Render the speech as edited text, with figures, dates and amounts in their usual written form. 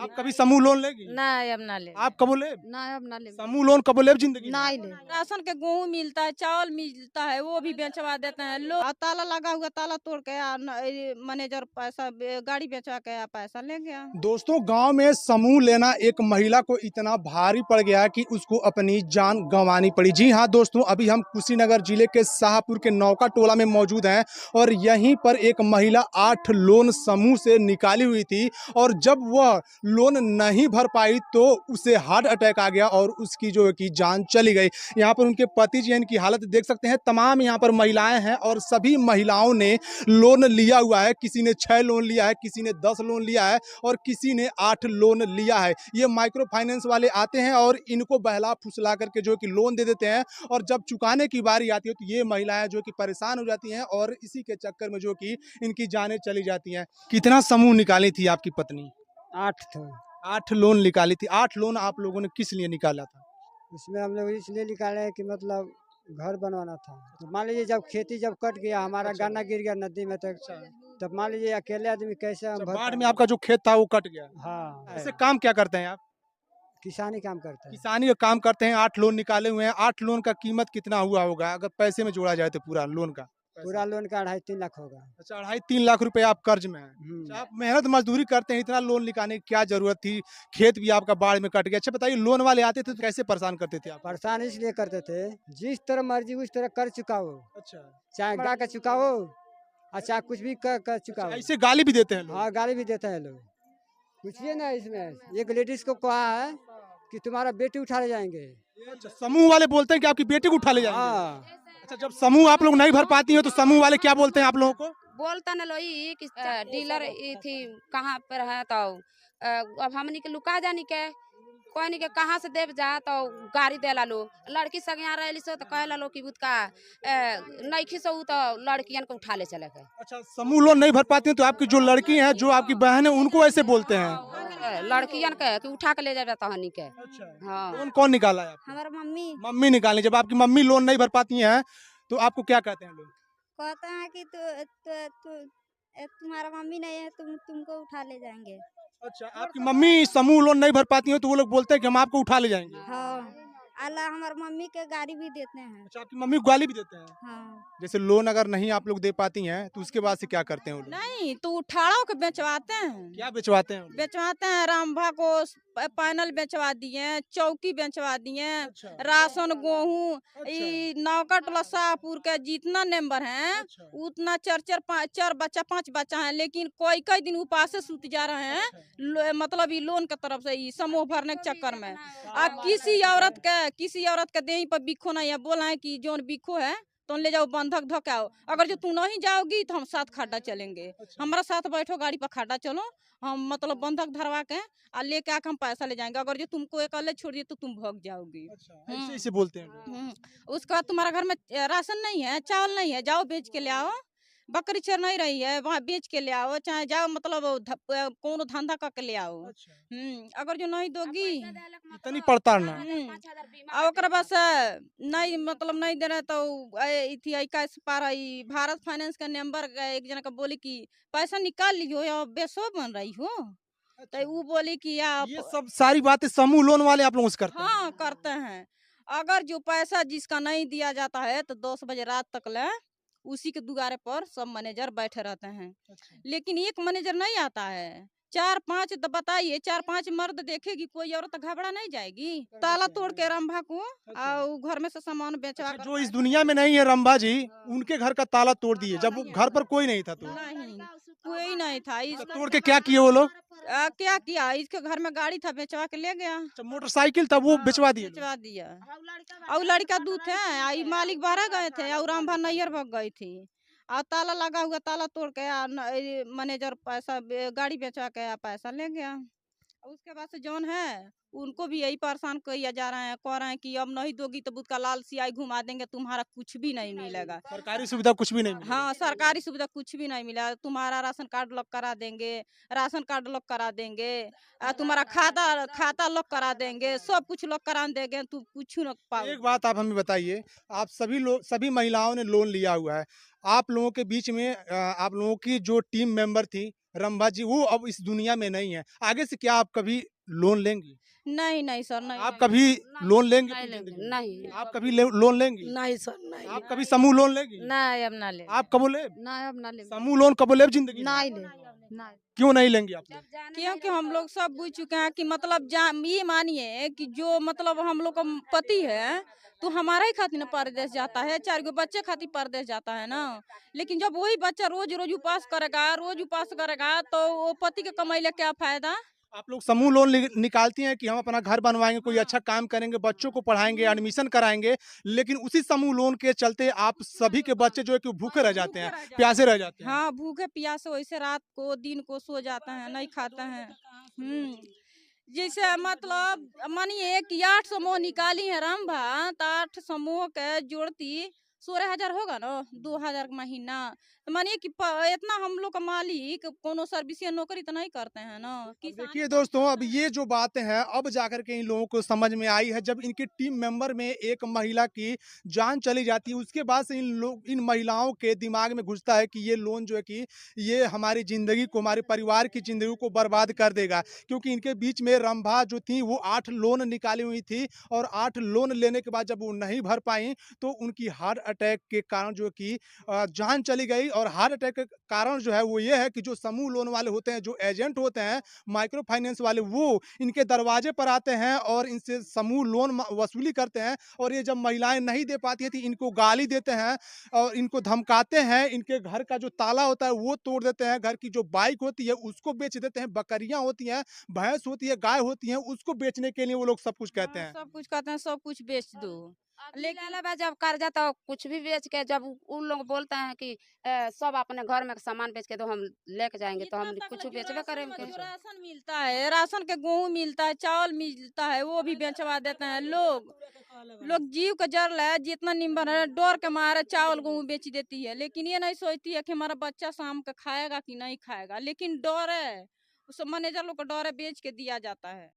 आप कभी समूह लोन लेगी? ना अब ना ले। आप कबो ले? ना अब ना ले। समूह लोन कबो ले जिंदगी में? ना ही ले। राशन के गेहूँ मिलता है, चावल मिलता है, वो भी बेचवा देते हैं लोग। ताला लगा हुआ, ताला तोड़ के मैनेजर पैसा गाड़ी बेचवा के पैसा ले गया। दोस्तों, गांव में समूह लेना एक महिला को इतना भारी पड़ गया कि उसको अपनी जान गंवानी पड़ी। जी हाँ दोस्तों, अभी हम कुशीनगर जिले के शाहपुर के नौका टोला में मौजूद हैं और यहीं पर एक महिला 8 लोन समूह से निकाली हुई थी और जब वह लोन नहीं भर पाई तो उसे हार्ट अटैक आ गया और उसकी जो है कि जान चली गई। यहाँ पर उनके पति जी, इनकी हालत देख सकते हैं। तमाम यहाँ पर महिलाएं हैं और सभी महिलाओं ने लोन लिया हुआ है। किसी ने 6 लोन लिया है, किसी ने 10 लोन लिया है और किसी ने 8 लोन लिया है। ये माइक्रो फाइनेंस वाले आते हैं और इनको बहला फुसला करके जो कि लोन दे देते हैं और जब चुकाने की बारी आती है तो ये महिलाएं जो कि परेशान हो जाती हैं और इसी के चक्कर में जो कि इनकी जानें चली जाती हैं। कितना समूह निकाली थी आपकी पत्नी? 8 थे। 8 लोन निकाली थी। 8 लोन आप लोगों ने किस लिए निकाला था? उसमें हम लोग इसलिए निकाले कि मतलब घर बनवाना था। तो मान लीजिए जब खेती जब कट गया, हमारा गन्ना गिर गया नदी में, तब मान लीजिए अकेले आदमी कैसे हम भर बाढ़ में आपका जो खेत था वो कट गया। हाँ, ऐसे काम क्या करते हैं आप? किसानी काम करते हैं। किसानी का काम करते हैं। 8 लोन निकाले हुए हैं। 8 लोन का कीमत कितना हुआ होगा अगर पैसे में जोड़ा जाए तो पूरा लोन का? पूरा लोन का 2.5-3 लाख होगा। अच्छा, 2.5-3 लाख रुपए आप कर्ज में हैं। अच्छा, आप मेहनत मजदूरी करते हैं, इतना लोन निकालने की क्या जरूरत थी? खेत भी आपका बाढ़ में कट गया। अच्छा बताइए, लोन वाले आते थे तो कैसे परेशान करते थे आप? परेशान इसलिए करते थे, जिस तरह मर्जी उस तरह कर चुकाओ, अच्छा, चाहे बड़ा का चुकाओ और चाहे कुछ भी कर चुकाओ। ऐसे गाली भी देते हैं लोग? हाँ, गाली भी देते हैं लोग। पूछिए ना, इसमें एक लेडीज को कहा है कि तुम्हारा बेटी उठा ले जाएंगे। अच्छा, समूह वाले बोलते हैं कि आपकी बेटी को उठा ले जाएंगे। हाँ, अच्छा, जब समूह आप लोग नहीं भर पाती हैं तो समूह वाले क्या बोलते हैं आप लोगों को? बोलता न लोई कि डीलर थी कहाँ पर है तो अब हमनी के लुका जानी के कोई नहीं के कहाँ से देव जा तो गाड़ी देला लो। लड़की सब यहाँ रही सो तो कहला लो कि बुतका नईखी सो तो लड़कियन को उठा ले चले गए। अच्छा, समूह लोन नहीं भर पाती हैं तो आपकी जो लड़की हैं, जो आपकी बहन है, उनको ऐसे बोलते हैं? लड़कियन के कि उठा के ले जा जाता हनी के। अच्छा, हाँ, लोन कौन निकाला है आपका? हमारा मम्मी मम्मी निकाली। जब आपकी मम्मी लोन नहीं भर पाती हैं तो आपको क्या कहते हैं लोग? कहते हैं कि तुम्हारा मम्मी नहीं है, तुमको उठा ले जाएंगे। अच्छा, आपकी मम्मी समूह लोन नहीं भर पाती हैं तो वो लोग बोलते हैं कि हम आपको उठा ले जाएंगे। हाँ, अल्लाह हमारे मम्मी के गाड़ी भी देते हैं। अच्छा, आपकी मम्मी को गाली भी देते हैं? हाँ, जैसे लोन अगर नहीं आप लोग दे पाती हैं तो उसके बाद से क्या करते हैं वो लोग? नहीं तो उठाड़ों के बेचवाते हैं। क्या बेचवाते हैं वो लोग? बेचवाते हैं, रामभा को पैनल बेचवा दिए, चौकी बेचवा दिए, अच्छा, राशन गेहूँ। अच्छा, ई नौका टोला शाहपुर के जितना मेंबर हैं अच्छा, उतना 4 बच्चा 5 बच्चा हैं, लेकिन कोई कई दिन उपास से सूत जा रहे हैं। मतलब ये लोन के तरफ से ई समूह भरने के चक्कर में। किसी औरत के देही पर बिखो नहीं है, बोला है कि जोन बिखो है तो ले जाओ बंधक धकाओ, अगर जो तू नहीं जाओगी तो हम साथ खड्डा चलेंगे। हमारा साथ बैठो, गाड़ी पर खड्डा चलो, हम मतलब बंधक धरवा के और लेके आके हम पैसा ले जाएंगे। अगर जो तुमको अकेले छोड़ दिए तो तुम भाग जाओगी। अच्छा, ऐसे बोलते हैं लोग। उसके बाद तुम्हारा घर में राशन नहीं है, चावल नहीं है, जाओ बेच के ले आओ। बकरी चर नहीं रही है, वहाँ बेच के ले आओ, चाहे जाओ मतलब कौन धंधा करके ले आओ। अगर जो नहीं दोगी इतनी पड़ताड़ना। और ओकरा बस नहीं मतलब नहीं दे रहे तो कैसे पार है भारत फाइनेंस का नंबर एक जना का बोली कि पैसा निकाल लियो या बेसो बन रही हो। तो वो बोली कि आप ये सब सारी बातें समूह लोन वाले आप लोगों से करते हैं? हाँ करते हैं। अगर जो पैसा जिसका नहीं दिया जाता है तो 10 बजे रात तक ले उसी के दुआरे पर सब मैनेजर बैठे रहते हैं। अच्छा, लेकिन एक मैनेजर नहीं आता है, 4-5 तो बताइए, 4-5 मर्द देखेगी, कोई औरत घबरा नहीं जाएगी? ताला तोड़ के रंभा को और घर में से सामान बेचवा अच्छा, कर जो इस दुनिया में नहीं है रंभा जी, उनके घर का ताला तोड़ दिए जब वो घर पर कोई नहीं था तो? नहीं, कोई नहीं था। तो तोड़ के क्या किए वो लोग? क्या किया, इसके घर में गाड़ी था, बेचवा के ले गया। अच्छा, मोटरसाइकिल था वो बेचवा दिए? बेचवा दिया। और लड़का दूध है, आई मालिक बाहर गए थे और रामभा नैयर भग गई थी और ताला लगा हुआ, ताला तोड़ के मैनेजर पैसा गाड़ी बेचवा के पैसा ले गया। उसके बाद से जौन है उनको भी यही परेशान किया जा रहे हैं, कह रहे हैं कि अब नहीं दोगी तो बुत का लाल सियाई घुमा देंगे, तुम्हारा कुछ भी नहीं मिलेगा। सरकारी सुविधा कुछ भी नहीं मिली? हाँ, सरकारी सुविधा कुछ भी नहीं मिला। तुम्हारा राशन कार्ड लॉक करा देंगे, राशन कार्ड लॉक करा देंगे, तुम्हारा खाता लॉक करा देंगे, सब कुछ लॉक करा देंगे, तुम कुछ न पाओ। एक बात आप हमें बताइए, आप सभी महिलाओं ने लोन लिया हुआ है, आप लोगों के बीच में आप लोगों की जो टीम मेंबर थी रंभा जी, वो अब इस दुनिया में नहीं है। आगे से क्या आप कभी लोन लेंगी? नहीं नहीं सर, नहीं आप लेंगे। कभी लोन लेंगे नहीं अपनी लेंगे, जिंदगी में? नहीं आप कभी लोन लेंगी? नहीं सर नहीं आप कभी समूह लोन लेगी? नहीं अब ना ले आप कब ले? नहीं अब ना ले समूह लोन कब ले जिंदगी में? नहीं ले नहीं क्यों नहीं लेंगी आप लोग? क्योंकि हम लोग सब बुझ चुके हैं कि मतलब ये मानिए कि जो मतलब हम लोग का पति है तो हमारा ही खातिर ना परदेश जाता है, 4 गो बच्चे खातिर परदेश जाता है ना। लेकिन जब वही बच्चा रोज रोज रोज उपास करेगा तो वो पति के कमाई ले क्या फायदा। आप लोग समूह लोन निकालती हैं कि हम अपना घर बनवाएंगे, कोई अच्छा काम करेंगे, बच्चों को पढ़ाएंगे, एडमिशन कराएंगे, लेकिन उसी समूह लोन के चलते आप सभी के बच्चे जो है कि भूखे रह जाते हैं, प्यासे रह जाते हैं। हाँ, भूखे प्यासे वैसे रात को दिन को सो जाते हैं, नहीं खाते हैं। जैसे मतलब मानिए कि 8 समूह निकाली है रंभा, तो 8 समूह के जोड़ती 16,000 होगा ना, 2,000 का महीना। तो मानिए कि इतना हम लोग का मालिक कोनो सर्विस या नौकरी तो नहीं करते हैं ना। अब देखिए दोस्तों, अब ये जो बातें हैं अब जाकर के इन लोगों को समझ में आई है, जब इनकी टीम मेंबर में एक महिला की जान चली जाती है, उसके बाद से इन महिलाओं के दिमाग में घुसता है कि ये लोन जो है कि ये हमारी ज़िंदगी को, हमारे परिवार की ज़िंदगी को बर्बाद कर देगा। क्योंकि इनके बीच में रंभा जो थी वो 8 लोन निकाली हुई थी, और 8 लोन लेने के बाद जब वो नहीं भर पाई तो उनकी हार्ट अटैक के कारण जो है कि जान चली गई। और हार्ट अटैक का कारण जो है वो ये है कि जो समूह लोन वाले होते हैं, जो एजेंट होते हैं, माइक्रो फाइनेंस वाले, वो इनके दरवाजे पर आते हैं और इनसे समूह लोन वसूली करते हैं। और ये जब महिलाएं नहीं दे पाती है तो इनको गाली देते हैं और इनको धमकाते हैं। इनके घर का जो ताला होता है वो तोड़ देते हैं, घर की जो बाइक होती है उसको बेच देते हैं, बकरियां होती हैं, भैंस होती है, गाय होती है, उसको बेचने के लिए वो लोग सब कुछ कहते हैं। सब कुछ कहते हैं, सब कुछ बेच दो। लेकिन जब कर्जा तो कुछ भी बेच के जब उन लोग बोलते हैं कि सब अपने घर में सामान बेच के तो हम लेके जाएंगे, तो हम कुछ बेचबे करेंगे। जो राशन मिलता है, राशन के गेहूँ मिलता है, चावल मिलता है, वो भी बेचवा देते हैं लोग जीव का जर है, जितना निम्बन है डर के मारे चावल गेहूँ बेच देती है। लेकिन ये नहीं सोचती है कि हमारा बच्चा शाम का खाएगा कि नहीं खाएगा, लेकिन डर है, उस मैनेजर लोग का डर है, बेच के दिया जाता है।